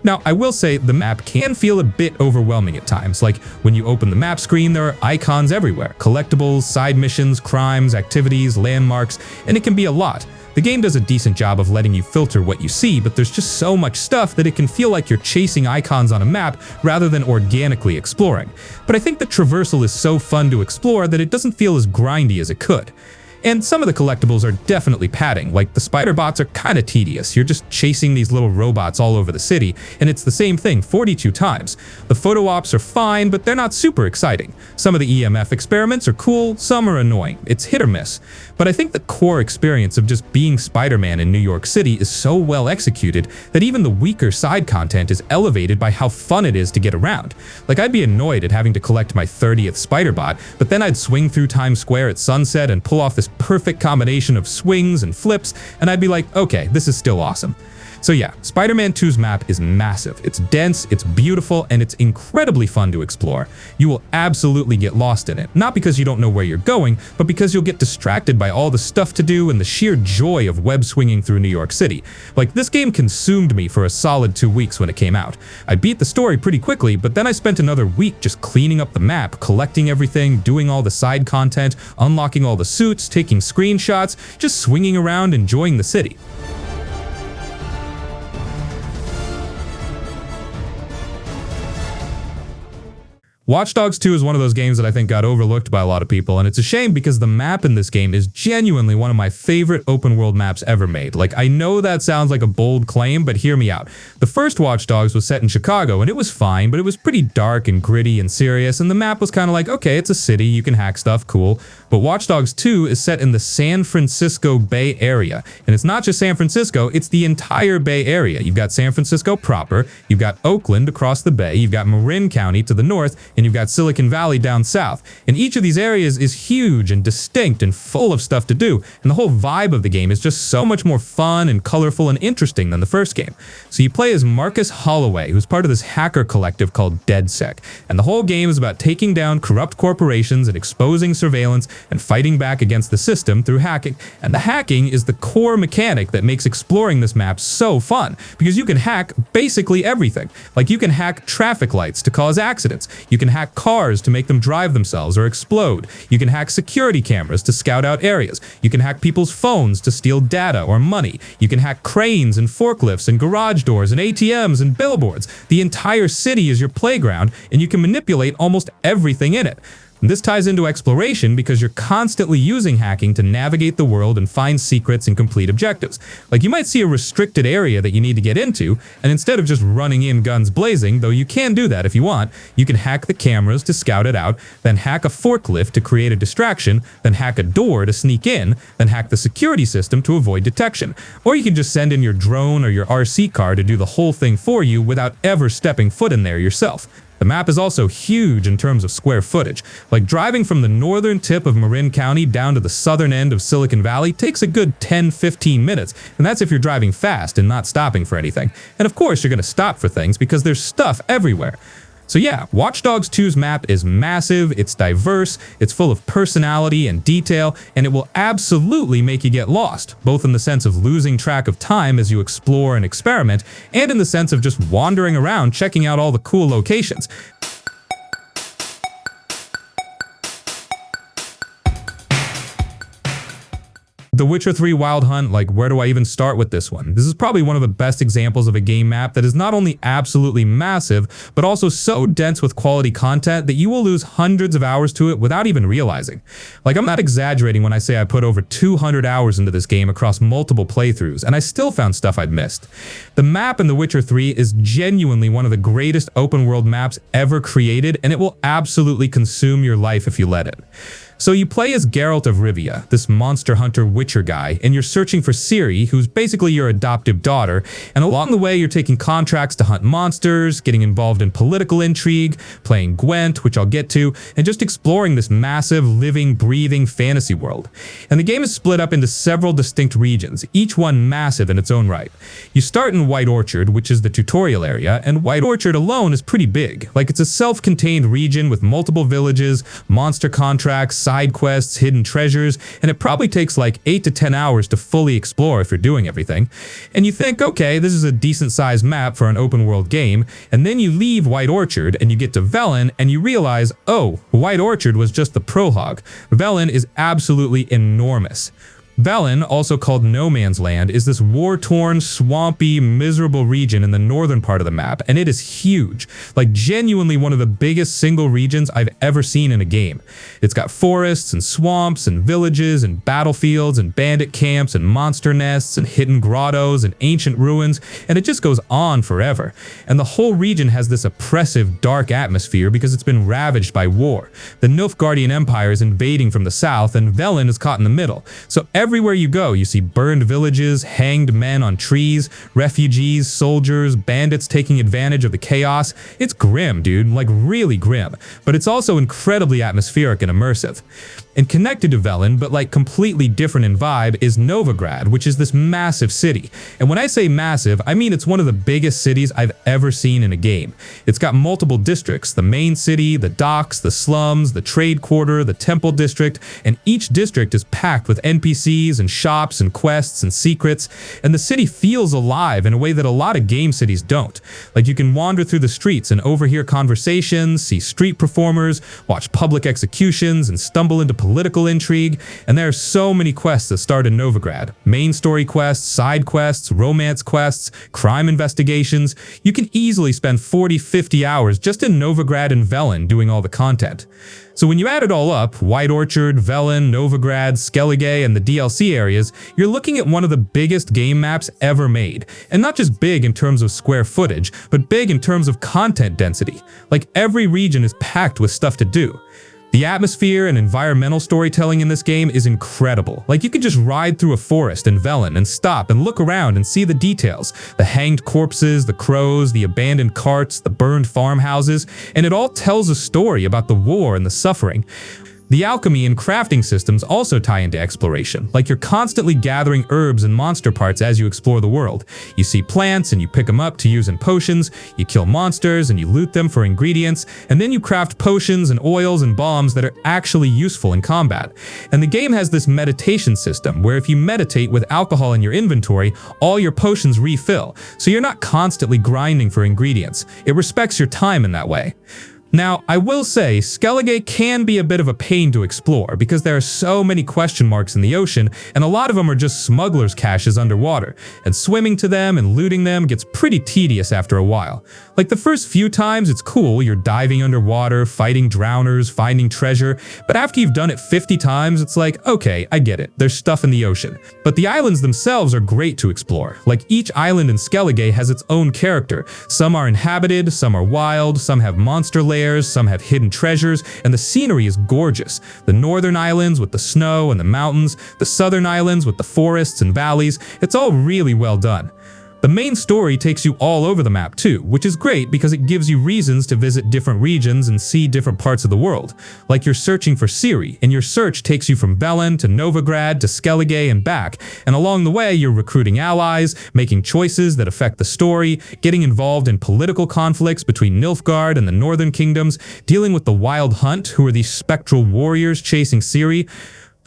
Now, I will say the map can feel a bit overwhelming at times. Like, when you open the map screen, there are icons everywhere. Collectibles, side missions, crimes, activities, landmarks, and it can be a lot. The game does a decent job of letting you filter what you see, but there's just so much stuff that it can feel like you're chasing icons on a map rather than organically exploring. But I think the traversal is so fun to explore that it doesn't feel as grindy as it could. And some of the collectibles are definitely padding, like the spider bots are kinda tedious. You're just chasing these little robots all over the city, and it's the same thing 42 times. The photo ops are fine, but they're not super exciting. Some of the EMF experiments are cool, some are annoying. It's hit or miss. But I think the core experience of just being Spider-Man in New York City is so well executed that even the weaker side content is elevated by how fun it is to get around. Like, I'd be annoyed at having to collect my 30th spider bot, but then I'd swing through Times Square at sunset and pull off this perfect combination of swings and flips, and I'd be like, okay, this is still awesome. So yeah, Spider-Man 2's map is massive. It's dense, it's beautiful, and it's incredibly fun to explore. You will absolutely get lost in it, not because you don't know where you're going, but because you'll get distracted by all the stuff to do and the sheer joy of web swinging through New York City. Like, this game consumed me for a solid 2 weeks when it came out. I beat the story pretty quickly, but then I spent another week just cleaning up the map, collecting everything, doing all the side content, unlocking all the suits, taking screenshots, just swinging around, enjoying the city. Watch Dogs 2 is one of those games that I think got overlooked by a lot of people, and it's a shame because the map in this game is genuinely one of my favorite open world maps ever made. Like, I know that sounds like a bold claim, but hear me out. The first Watch Dogs was set in Chicago, and it was fine, but it was pretty dark and gritty and serious, and the map was kind of like, okay, it's a city, you can hack stuff, cool. But Watch Dogs 2 is set in the San Francisco Bay Area, and it's not just San Francisco, it's the entire Bay Area. You've got San Francisco proper, you've got Oakland across the bay, you've got Marin County to the north, and you've got Silicon Valley down south. And each of these areas is huge and distinct and full of stuff to do, and the whole vibe of the game is just so much more fun and colorful and interesting than the first game. So you play as Marcus Holloway, who's part of this hacker collective called DedSec, and the whole game is about taking down corrupt corporations and exposing surveillance and fighting back against the system through hacking. And the hacking is the core mechanic that makes exploring this map so fun, because you can hack basically everything. Like, you can hack traffic lights to cause accidents, you can hack cars to make them drive themselves or explode, you can hack security cameras to scout out areas, you can hack people's phones to steal data or money, you can hack cranes and forklifts and garage doors and ATMs and billboards. The entire city is your playground, and you can manipulate almost everything in it. And this ties into exploration because you're constantly using hacking to navigate the world and find secrets and complete objectives. Like, you might see a restricted area that you need to get into, and instead of just running in guns blazing, though you can do that if you want, you can hack the cameras to scout it out, then hack a forklift to create a distraction, then hack a door to sneak in, then hack the security system to avoid detection. Or you can just send in your drone or your RC car to do the whole thing for you without ever stepping foot in there yourself. The map is also huge in terms of square footage. Like, driving from the northern tip of Marin County down to the southern end of Silicon Valley takes a good 10-15 minutes, and that's if you're driving fast and not stopping for anything. And of course you're going to stop for things because there's stuff everywhere. So yeah, Watch Dogs 2's map is massive, it's diverse, it's full of personality and detail, and it will absolutely make you get lost, both in the sense of losing track of time as you explore and experiment, and in the sense of just wandering around checking out all the cool locations. The Witcher 3 Wild Hunt, like, where do I even start with this one? This is probably one of the best examples of a game map that is not only absolutely massive, but also so dense with quality content that you will lose hundreds of hours to it without even realizing. Like, I'm not exaggerating when I say I put over 200 hours into this game across multiple playthroughs, and I still found stuff I'd missed. The map in The Witcher 3 is genuinely one of the greatest open world maps ever created, and it will absolutely consume your life if you let it. So you play as Geralt of Rivia, this monster hunter witcher guy, and you're searching for Ciri, who's basically your adoptive daughter, and along the way you're taking contracts to hunt monsters, getting involved in political intrigue, playing Gwent, which I'll get to, and just exploring this massive, living, breathing fantasy world. And the game is split up into several distinct regions, each one massive in its own right. You start in White Orchard, which is the tutorial area, and White Orchard alone is pretty big. Like, it's a self-contained region with multiple villages, monster contracts, side quests, hidden treasures, and it probably takes like 8 to 10 hours to fully explore if you're doing everything. And you think, okay, this is a decent sized map for an open world game, and then you leave White Orchard and you get to Velen and you realize, oh, White Orchard was just the prologue. Velen is absolutely enormous. Velen, also called No Man's Land, is this war-torn, swampy, miserable region in the northern part of the map, and it is huge. Like, genuinely one of the biggest single regions I've ever seen in a game. It's got forests and swamps and villages and battlefields and bandit camps and monster nests and hidden grottos and ancient ruins, and it just goes on forever. And the whole region has this oppressive, dark atmosphere because it's been ravaged by war. The Nilfgaardian Empire is invading from the south, and Velen is caught in the middle. So everywhere you go, you see burned villages, hanged men on trees, refugees, soldiers, bandits taking advantage of the chaos. It's grim, dude, like really grim. But it's also incredibly atmospheric and immersive. And connected to Velen, but like completely different in vibe, is Novigrad, which is this massive city. And when I say massive, I mean it's one of the biggest cities I've ever seen in a game. It's got multiple districts: the main city, the docks, the slums, the trade quarter, the temple district, and each district is packed with NPCs and shops and quests and secrets, and the city feels alive in a way that a lot of game cities don't. Like, you can wander through the streets and overhear conversations, see street performers, watch public executions, and stumble into political intrigue, and there are so many quests that start in Novigrad. Main story quests, side quests, romance quests, crime investigations. You can easily spend 40-50 hours just in Novigrad and Velen doing all the content. So when you add it all up, White Orchard, Velen, Novigrad, Skellige, and the DLC areas, you're looking at one of the biggest game maps ever made. And not just big in terms of square footage, but big in terms of content density. Like, every region is packed with stuff to do. The atmosphere and environmental storytelling in this game is incredible. Like, you could just ride through a forest in Velen and stop and look around and see the details. The hanged corpses, the crows, the abandoned carts, the burned farmhouses, and it all tells a story about the war and the suffering. The alchemy and crafting systems also tie into exploration, like you're constantly gathering herbs and monster parts as you explore the world. You see plants and you pick them up to use in potions, you kill monsters and you loot them for ingredients, and then you craft potions and oils and bombs that are actually useful in combat. And the game has this meditation system, where if you meditate with alcohol in your inventory, all your potions refill, so you're not constantly grinding for ingredients. It respects your time in that way. Now, I will say, Skellige can be a bit of a pain to explore because there are so many question marks in the ocean, and a lot of them are just smugglers' caches underwater, and swimming to them and looting them gets pretty tedious after a while. Like the first few times, it's cool, you're diving underwater, fighting drowners, finding treasure, but after you've done it 50 times, it's like, okay, I get it, there's stuff in the ocean. But the islands themselves are great to explore. Like each island in Skellige has its own character. Some are inhabited, some are wild, some have monster layers, some have hidden treasures, and the scenery is gorgeous. The northern islands with the snow and the mountains, the southern islands with the forests and valleys, it's all really well done. The main story takes you all over the map too, which is great because it gives you reasons to visit different regions and see different parts of the world. Like you're searching for Ciri, and your search takes you from Velen to Novigrad to Skellige and back, and along the way you're recruiting allies, making choices that affect the story, getting involved in political conflicts between Nilfgaard and the northern kingdoms, dealing with the Wild Hunt, who are these spectral warriors chasing Ciri.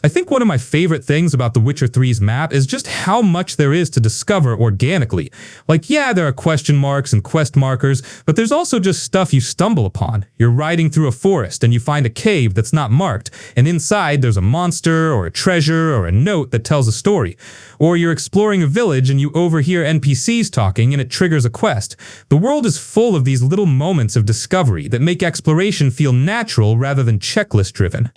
I think one of my favorite things about The Witcher 3's map is just how much there is to discover organically. Like, yeah, there are question marks and quest markers, but there's also just stuff you stumble upon. You're riding through a forest and you find a cave that's not marked, and inside there's a monster or a treasure or a note that tells a story. Or you're exploring a village and you overhear NPCs talking and it triggers a quest. The world is full of these little moments of discovery that make exploration feel natural rather than checklist-driven.